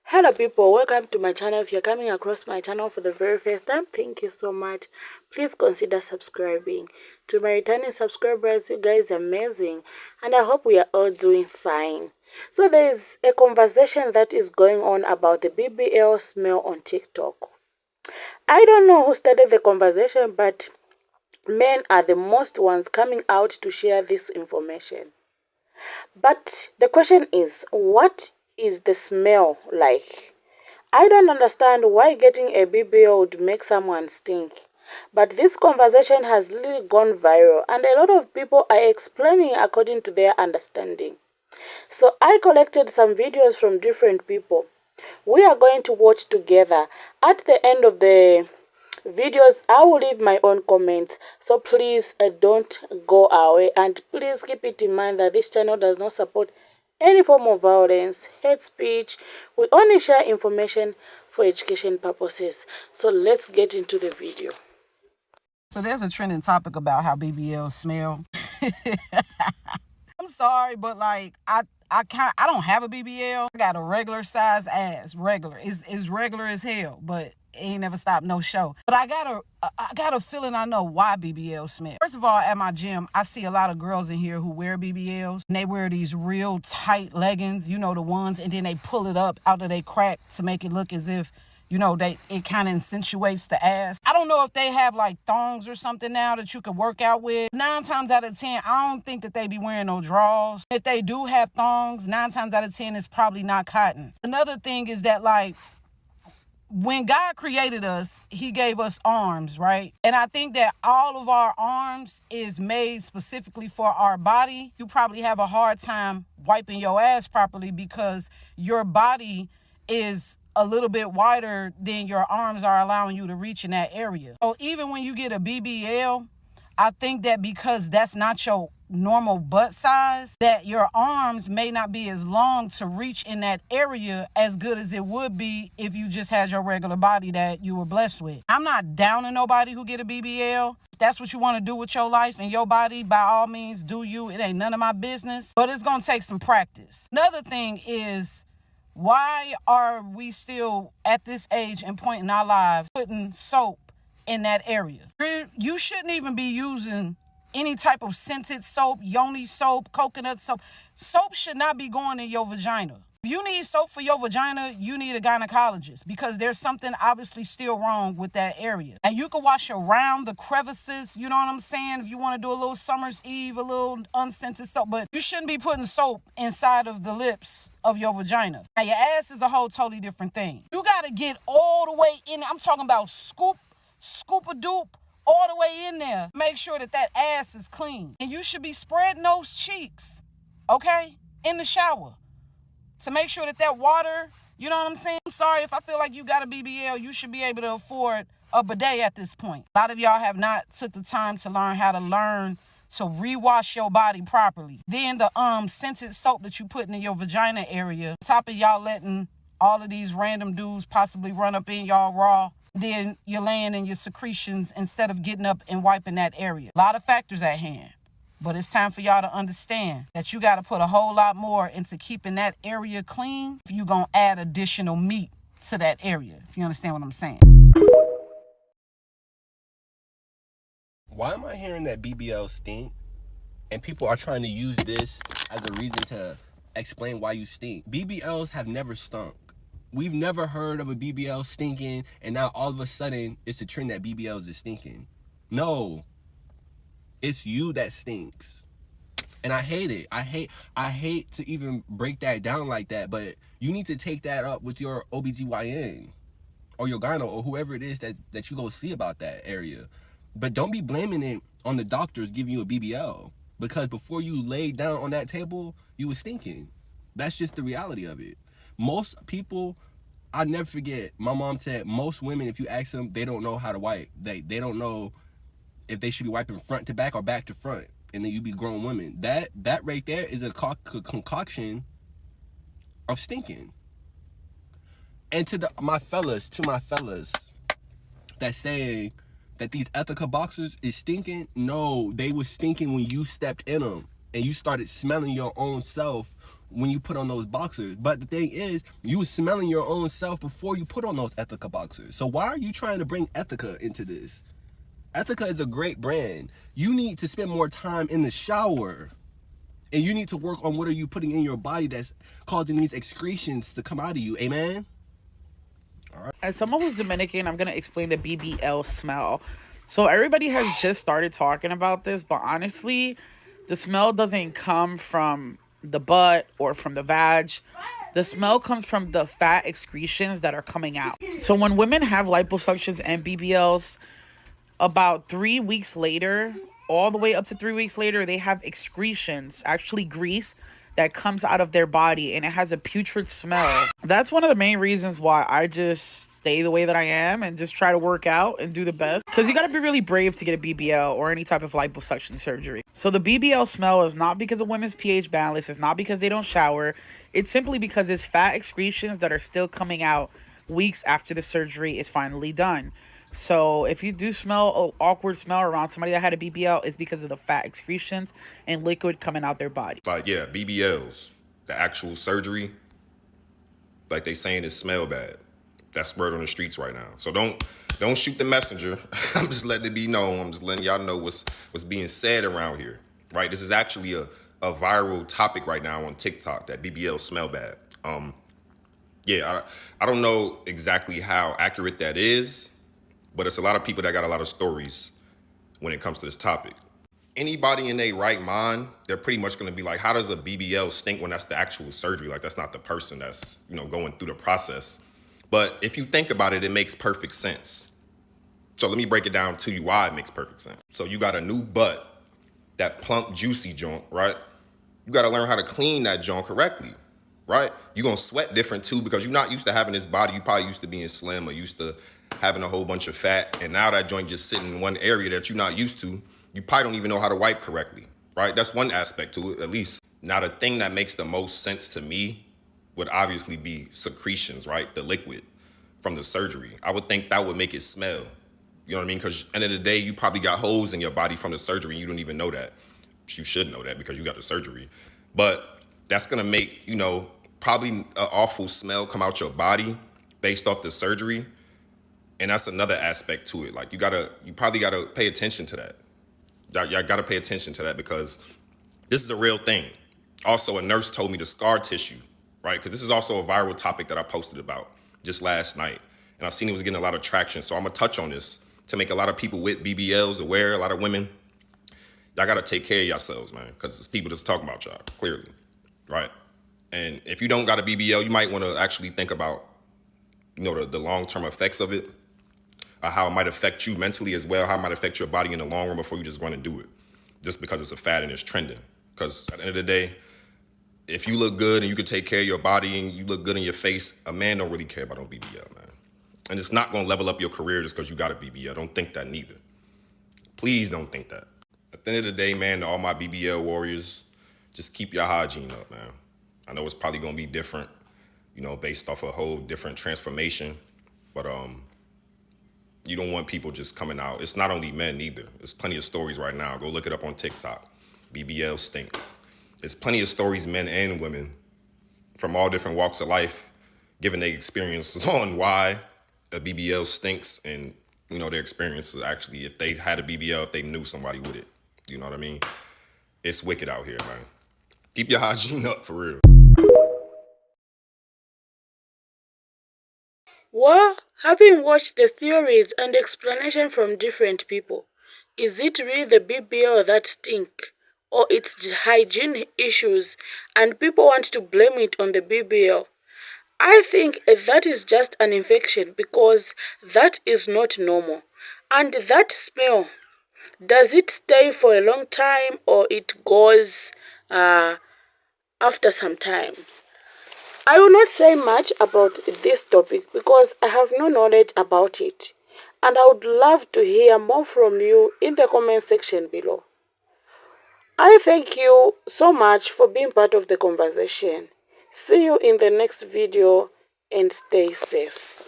Hello people, welcome to my channel. If you're coming across my channel for the very first time, thank you so much. Please consider subscribing. To my returning subscribers, you guys are amazing and I hope we are all doing fine. So there is a conversation that is going on about the BBL smell on TikTok. I don't know who started the conversation, but men are the most ones coming out to share this information. But the question is, what is the smell like? I don't understand why getting a BBL would make someone stink. But this conversation has really gone viral and a lot of people are explaining according to their understanding. So I collected some videos from different people. We are going to watch together. At the end of the videos, I will leave my own comments, so please don't go away, and please keep it in mind that this channel does not support any form of violence, hate speech. We only share information for education purposes. So let's get into the video. So there's a trending topic about how BBLs smell. I'm sorry, but like I don't have a BBL. I got a regular size ass. Regular. It's regular as hell, but it ain't never stopped no show. But I got a feeling I know why BBLs smell. First of all, at my gym, I see a lot of girls in here who wear BBLs. And they wear these real tight leggings, you know, the ones, and then they pull it up out of their crack to make it look as if, you know, it kind of accentuates the ass. I don't know if they have like thongs or something now that you can work out with. 9 times out of 10, I don't think that they be wearing no drawers. If they do have thongs, 9 times out of 10, it's probably not cotton. Another thing is that, like, when God created us, he gave us arms, right? And I think that all of our arms is made specifically for our body. You probably have a hard time wiping your ass properly because your body is a little bit wider than your arms are allowing you to reach in that area. So even when you get a BBL, I think that because that's not your normal butt size, that your arms may not be as long to reach in that area as good as it would be if you just had your regular body that you were blessed with. I'm not downing nobody who get a BBL. If that's what you want to do with your life and your body, by all means, do you. It ain't none of my business, but it's going to take some practice. Another thing is, why are we still at this age and point in our lives putting soap in that area? You shouldn't even be using any type of scented soap, yoni soap, coconut soap. Soap should not be going in your vagina. If you need soap for your vagina, you need a gynecologist because there's something obviously still wrong with that area. And you can wash around the crevices, you know what I'm saying? If you want to do a little summer's eve, a little unscented soap, but you shouldn't be putting soap inside of the lips of your vagina. Now, your ass is a whole totally different thing. You got to get all the way in. I'm talking about scoop-a-doop, all the way in there. Make sure that that ass is clean. And you should be spreading those cheeks, okay, in the shower to make sure that that water, you know what I'm saying? I'm sorry, if I feel like you got a BBL, you should be able to afford a bidet at this point. A lot of y'all have not took the time to learn how to rewash your body properly. Then the scented soap that you putting in your vagina area, on top of y'all letting all of these random dudes possibly run up in y'all raw, then you're laying in your secretions instead of getting up and wiping that area. A lot of factors at hand. But it's time for y'all to understand that you got to put a whole lot more into keeping that area clean if you're going to add additional meat to that area, if you understand what I'm saying. Why am I hearing that BBL stink? And people are trying to use this as a reason to explain why you stink. BBLs have never stunk. We've never heard of a BBL stinking, and now all of a sudden it's a trend that BBLs is stinking. No. It's you that stinks. And I hate it. I hate to even break that down like that, but you need to take that up with your OBGYN or your gyno or whoever it is that you go see about that area. But don't be blaming it on the doctors giving you a BBL, because before you laid down on that table, you were stinking. That's just the reality of it. Most people, I never forget, my mom said most women, if you ask them, they don't know how to wipe. They don't know if they should be wiping front to back or back to front, and then you be grown women. That right there is a concoction of stinking. And to my fellas that say that these ethical boxers is stinking, no, they was stinking when you stepped in them. and you started smelling your own self when you put on those boxers. But the thing is, you was smelling your own self before you put on those Ethica boxers. So why are you trying to bring Ethica into this? Ethica is a great brand. You need to spend more time in the shower. And you need to work on what are you putting in your body that's causing these excretions to come out of you. Amen? All right. As someone who's Dominican, I'm going to explain the BBL smell. So everybody has just started talking about this, but honestly, the smell doesn't come from the butt or from the vag. The smell comes from the fat excretions that are coming out. So when women have liposuctions and BBLs, about 3 weeks later, all the way up to 3 weeks later, they have excretions, actually grease, that comes out of their body, and it has a putrid smell. That's one of the main reasons why I just stay the way that I am and just try to work out and do the best. Because you got to be really brave to get a BBL or any type of liposuction surgery. So the BBL smell is not because of women's pH balance. It's not because they don't shower. It's simply because it's fat excretions that are still coming out weeks after the surgery is finally done. So if you do smell an awkward smell around somebody that had a BBL, it's because of the fat excretions and liquid coming out their body. Like, yeah, BBLs, the actual surgery, like they saying it smell bad. That's word on the streets right now. So don't shoot the messenger. I'm just letting it be known. I'm just letting y'all know what's being said around here, right? This is actually a viral topic right now on TikTok, that BBL smell bad. Yeah, I don't know exactly how accurate that is, but it's a lot of people that got a lot of stories when it comes to this topic. Anybody in their right mind, they're pretty much going to be like, how does a BBL stink when that's the actual surgery? Like, that's not the person that's, going through the process. But if you think about it, it makes perfect sense. So let me break it down to you why it makes perfect sense. So you got a new butt, that plump, juicy joint, right? You got to learn how to clean that joint correctly, right? You're going to sweat different too, because you're not used to having this body. You probably used to being slim or used to having a whole bunch of fat. And now that joint just sitting in one area that you're not used to, you probably don't even know how to wipe correctly, right? That's one aspect to it, at least. Now, the thing that makes the most sense to me would obviously be secretions, right? The liquid from the surgery. I would think that would make it smell. You know what I mean? Because at the end of the day, you probably got holes in your body from the surgery and you don't even know that. You should know that because you got the surgery. But that's going to make, probably an awful smell come out your body based off the surgery. And that's another aspect to it. Like, you probably got to pay attention to that. Y'all got to pay attention to that, because this is a real thing. Also, a nurse told me the scar tissue, right? Because this is also a viral topic that I posted about just last night. And I seen it was getting a lot of traction. So I'm going to touch on this to make a lot of people with BBLs aware, a lot of women. Y'all got to take care of yourselves, man, because it's people that's talking about y'all, clearly, right? And if you don't got a BBL, you might want to actually think about, the long-term effects of it, how it might affect you mentally as well, how it might affect your body in the long run before you just run and do it, just because it's a fad and it's trending. Because at the end of the day, if you look good and you can take care of your body and you look good in your face, a man don't really care about no BBL, man. And it's not going to level up your career just because you got a BBL. Don't think that neither. Please don't think that. At the end of the day, man, to all my BBL warriors, just keep your hygiene up, man. I know it's probably going to be different, based off a whole different transformation. But you don't want people just coming out. It's not only men either. There's plenty of stories right now. Go look it up on TikTok. BBL stinks. There's plenty of stories, men and women, from all different walks of life, giving their experiences on why a BBL stinks and, their experiences actually, if they had a BBL, if they knew somebody with it. You know what I mean? It's wicked out here, man. Keep your hygiene up, for real. Well, having watched the theories and explanation from different people, is it really the BBL that stink? Or it's hygiene issues and people want to blame it on the BBL? I think that is just an infection, because that is not normal. And that smell, does it stay for a long time or it goes after some time? I will not say much about this topic because I have no knowledge about it. And I would love to hear more from you in the comment section below. I thank you so much for being part of the conversation. See you in the next video and stay safe.